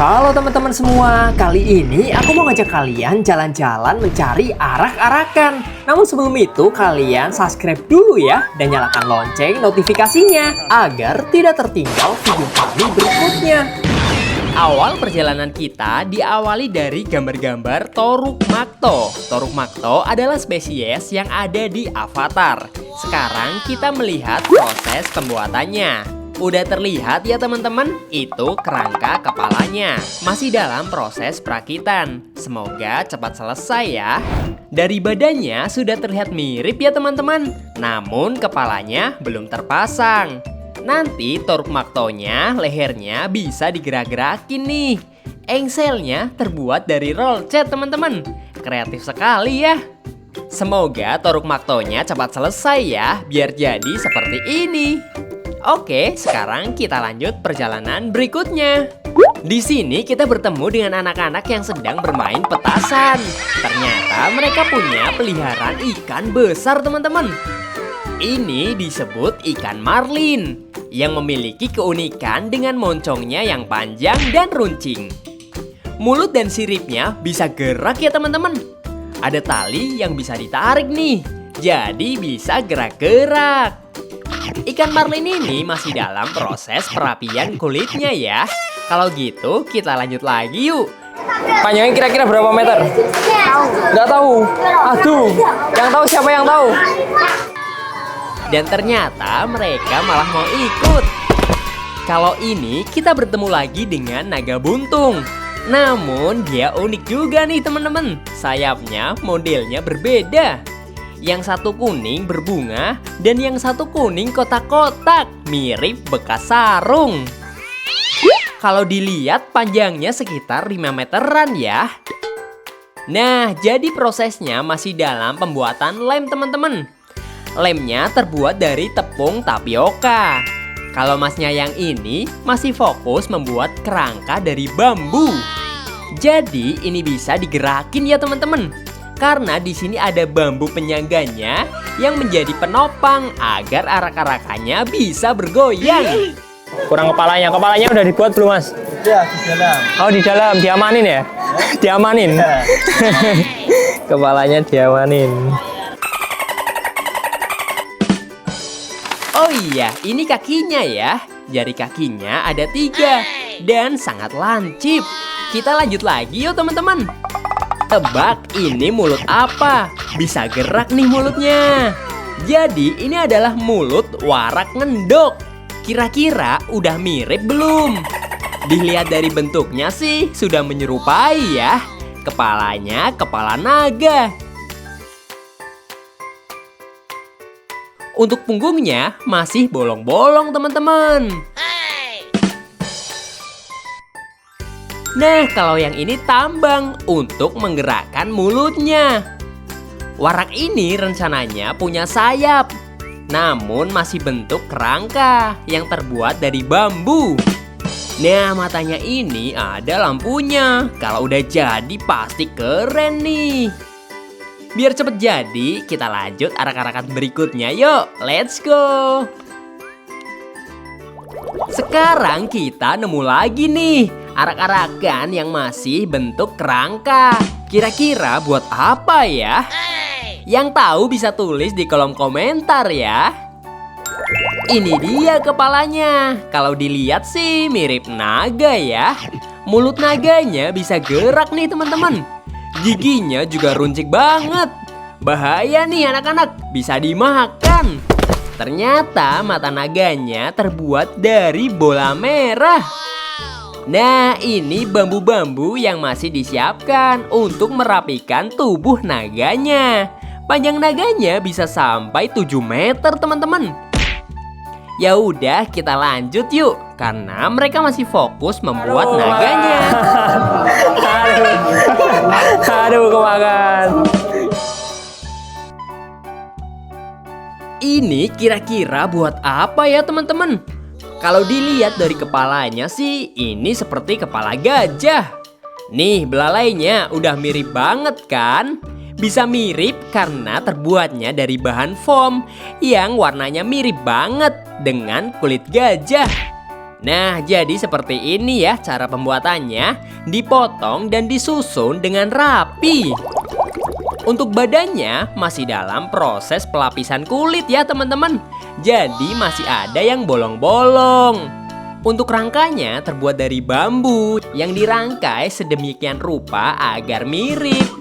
Halo teman-teman semua, kali ini aku mau ngajak kalian jalan-jalan mencari arak-arakan. Namun sebelum itu kalian subscribe dulu ya dan nyalakan lonceng notifikasinya agar tidak tertinggal video kami berikutnya. Awal perjalanan kita diawali dari gambar-gambar Toruk Makto. Toruk Makto adalah spesies yang ada di Avatar. Sekarang kita melihat proses pembuatannya. Udah terlihat ya teman-teman, itu kerangka kepalanya. Masih dalam proses perakitan. Semoga cepat selesai ya. Dari badannya sudah terlihat mirip ya teman-teman. Namun kepalanya belum terpasang. Nanti Toruk Maktonya, lehernya bisa digerak-gerakin nih. Engselnya terbuat dari roll cat teman-teman. Kreatif sekali ya. Semoga Toruk Maktonya cepat selesai ya, biar jadi seperti ini. Oke, sekarang kita lanjut perjalanan berikutnya. Di sini kita bertemu dengan anak-anak yang sedang bermain petasan. Ternyata mereka punya peliharaan ikan besar, teman-teman. Ini disebut ikan marlin, yang memiliki keunikan dengan moncongnya yang panjang dan runcing. Mulut dan siripnya bisa gerak ya, teman-teman. Ada tali yang bisa ditarik nih, jadi bisa gerak-gerak. Ikan marlin ini masih dalam proses perapian kulitnya ya. Kalau gitu kita lanjut lagi yuk. Panjangnya kira-kira berapa meter? Nggak tahu. Aduh, yang tahu siapa yang tahu? Dan ternyata mereka malah mau ikut. Kalau ini kita bertemu lagi dengan naga buntung. Namun dia unik juga nih teman-teman. Sayapnya modelnya berbeda. Yang satu kuning berbunga dan yang satu kuning kotak-kotak, mirip bekas sarung. Kalau dilihat panjangnya sekitar 5 meteran ya. Nah, jadi prosesnya masih dalam pembuatan lem teman-teman. Lemnya terbuat dari tepung tapioka. Kalau masnya yang ini masih fokus membuat kerangka dari bambu. Jadi ini bisa digerakin ya teman-teman. Karena di sini ada bambu penyangganya yang menjadi penopang agar arak-arakannya bisa bergoyang. Kurang kepalanya udah dibuat belum mas? Ya, di dalam. Oh di dalam, diamanin ya? Diamanin? Ya. Kepalanya diamanin. Oh iya, ini kakinya ya. Jari kakinya ada 3 dan sangat lancip. Kita lanjut lagi yuk teman-teman. Tebak ini mulut apa? Bisa gerak nih mulutnya. Jadi ini adalah mulut warak ngendok. Kira-kira udah mirip belum? Dilihat dari bentuknya sih sudah menyerupai ya. Kepalanya kepala naga. Untuk punggungnya masih bolong-bolong teman-teman. Nah, kalau yang ini tambang untuk menggerakkan mulutnya. Warak ini rencananya punya sayap, namun masih bentuk kerangka yang terbuat dari bambu. Nah, matanya ini ada lampunya. Kalau udah jadi pasti keren nih. Biar cepet jadi, kita lanjut arak-arakan berikutnya yuk. Let's go! Sekarang kita nemu lagi nih arak-arakan yang masih bentuk kerangka. Kira-kira buat apa ya? Yang tahu bisa tulis di kolom komentar ya. Ini dia kepalanya. Kalau dilihat sih mirip naga ya. Mulut naganya bisa gerak nih teman-teman. Giginya juga runcing banget. Bahaya nih anak-anak, bisa dimakan. Ternyata mata naganya terbuat dari bola merah. Nah, ini bambu-bambu yang masih disiapkan untuk merapikan tubuh naganya. Panjang naganya bisa sampai 7 meter, teman-teman. Ya udah, kita lanjut yuk, karena mereka masih fokus membuat naganya. Aduh, kemakan. Ini kira-kira buat apa ya, teman-teman? Kalau dilihat dari kepalanya sih, ini seperti kepala gajah. Nih, belalainya udah mirip banget kan? Bisa mirip karena terbuatnya dari bahan foam yang warnanya mirip banget dengan kulit gajah. Nah, jadi seperti ini ya cara pembuatannya. Dipotong dan disusun dengan rapi. Untuk badannya masih dalam proses pelapisan kulit ya teman-teman. Jadi masih ada yang bolong-bolong. Untuk rangkanya terbuat dari bambu yang dirangkai sedemikian rupa agar mirip.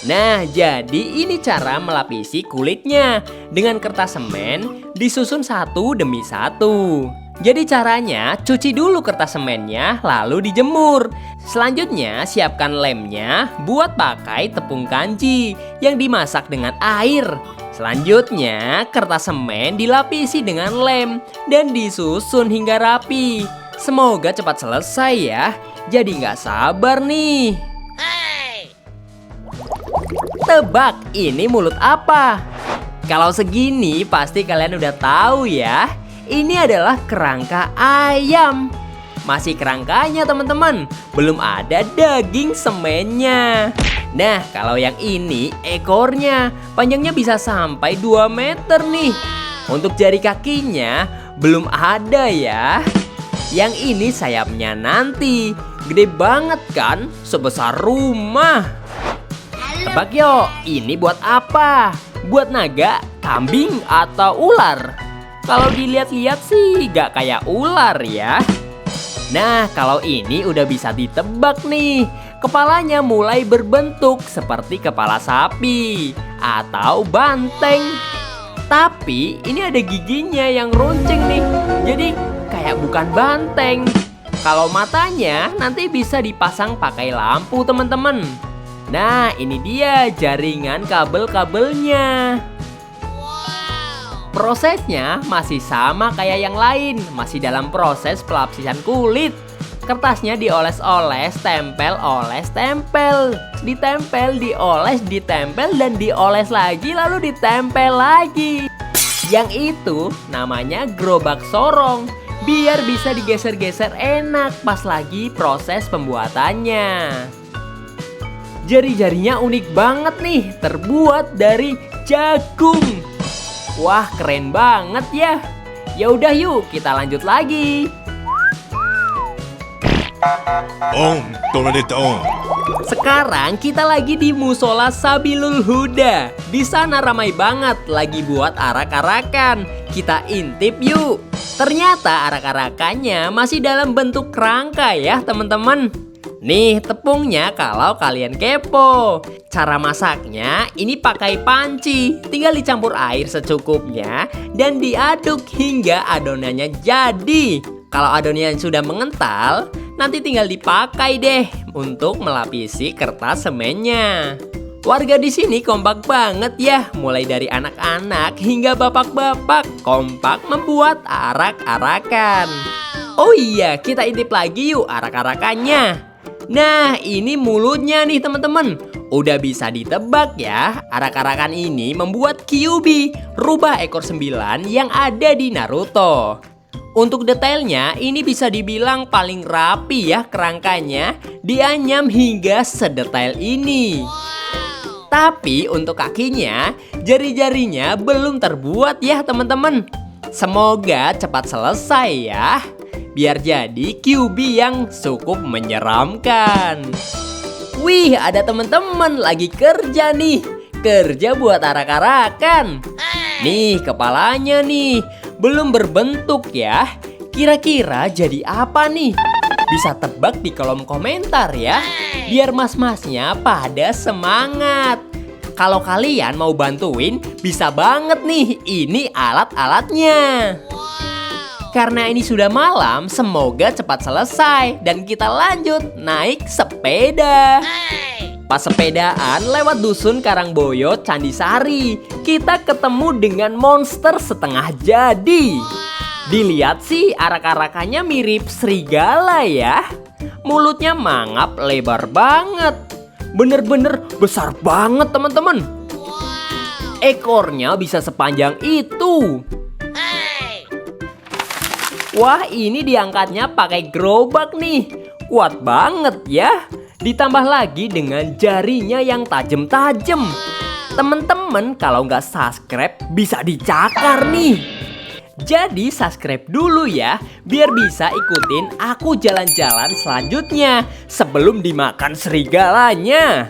Nah, jadi ini cara melapisi kulitnya. Dengan kertas semen disusun satu demi satu. Jadi caranya, cuci dulu kertas semennya lalu dijemur. Selanjutnya siapkan lemnya buat pakai tepung kanji yang dimasak dengan air. Selanjutnya kertas semen dilapisi dengan lem dan disusun hingga rapi. Semoga cepat selesai ya. Jadi nggak sabar nih. Tebak ini mulut apa? Kalau segini pasti kalian udah tahu ya. Ini adalah kerangka ayam. Masih kerangkanya teman-teman, belum ada daging semennya. Nah, kalau yang ini ekornya, panjangnya bisa sampai 2 meter nih. Untuk jari kakinya belum ada ya. Yang ini sayapnya nanti, gede banget kan, sebesar rumah. Tebak yuk, ini buat apa? Buat naga, kambing, atau ular? Kalau dilihat-lihat sih gak kayak ular ya. Nah, kalau ini udah bisa ditebak nih. Kepalanya mulai berbentuk seperti kepala sapi atau banteng. Tapi ini ada giginya yang runcing nih. Jadi kayak bukan banteng. Kalau matanya nanti bisa dipasang pakai lampu teman-teman. Nah, ini dia jaringan kabel-kabelnya. Prosesnya masih sama kayak yang lain, masih dalam proses pelapisan kulit. Kertasnya dioles-oles, tempel, oles, tempel. Ditempel, dioles, ditempel, dan dioles lagi, lalu ditempel lagi. Yang itu namanya gerobak sorong. Biar bisa digeser-geser enak pas lagi proses pembuatannya. Jari-jarinya unik banget nih, terbuat dari jagung. Wah, keren banget ya. Ya udah yuk, kita lanjut lagi. Sekarang kita lagi di Musola Sabilul Huda. Di sana ramai banget lagi buat arak-arakan. Kita intip yuk. Ternyata arak-arakannya masih dalam bentuk kerangka ya, teman-teman. Nih tepungnya kalau kalian kepo. Cara masaknya ini pakai panci. Tinggal dicampur air secukupnya dan diaduk hingga adonannya jadi. Kalau adonannya sudah mengental, nanti tinggal dipakai deh untuk melapisi kertas semennya. Warga di sini kompak banget ya, mulai dari anak-anak hingga bapak-bapak kompak membuat arak-arakan. Oh iya, kita intip lagi yuk arak-arakannya. Nah, ini mulutnya nih teman-teman. Udah bisa ditebak ya, arak-arakan ini membuat Kyuubi, rubah ekor 9 yang ada di Naruto. Untuk detailnya, ini bisa dibilang paling rapi ya kerangkanya, dianyam hingga sedetail ini. Tapi untuk kakinya, jari-jarinya belum terbuat ya teman-teman. Semoga cepat selesai ya. Biar jadi Kyuubi yang cukup menyeramkan. Wih, ada teman-teman lagi kerja nih. Kerja buat arak-arakan. Nih, kepalanya nih. Belum berbentuk ya. Kira-kira jadi apa nih? Bisa tebak di kolom komentar ya. Biar mas-masnya pada semangat. Kalau kalian mau bantuin, bisa banget nih. Ini alat-alatnya. Karena ini sudah malam, semoga cepat selesai dan kita lanjut naik sepeda. Pas sepedaan lewat dusun Karangboyo Candisari, kita ketemu dengan monster setengah jadi. Dilihat sih arak-arakannya mirip serigala ya. Mulutnya mangap lebar banget. Bener-bener besar banget teman-teman. Ekornya bisa sepanjang itu. Wah, ini diangkatnya pakai gerobak nih. Kuat banget ya. Ditambah lagi dengan jarinya yang tajam-tajam. Temen-temen kalau nggak subscribe bisa dicakar nih. Jadi subscribe dulu ya, biar bisa ikutin aku jalan-jalan selanjutnya sebelum dimakan serigalanya.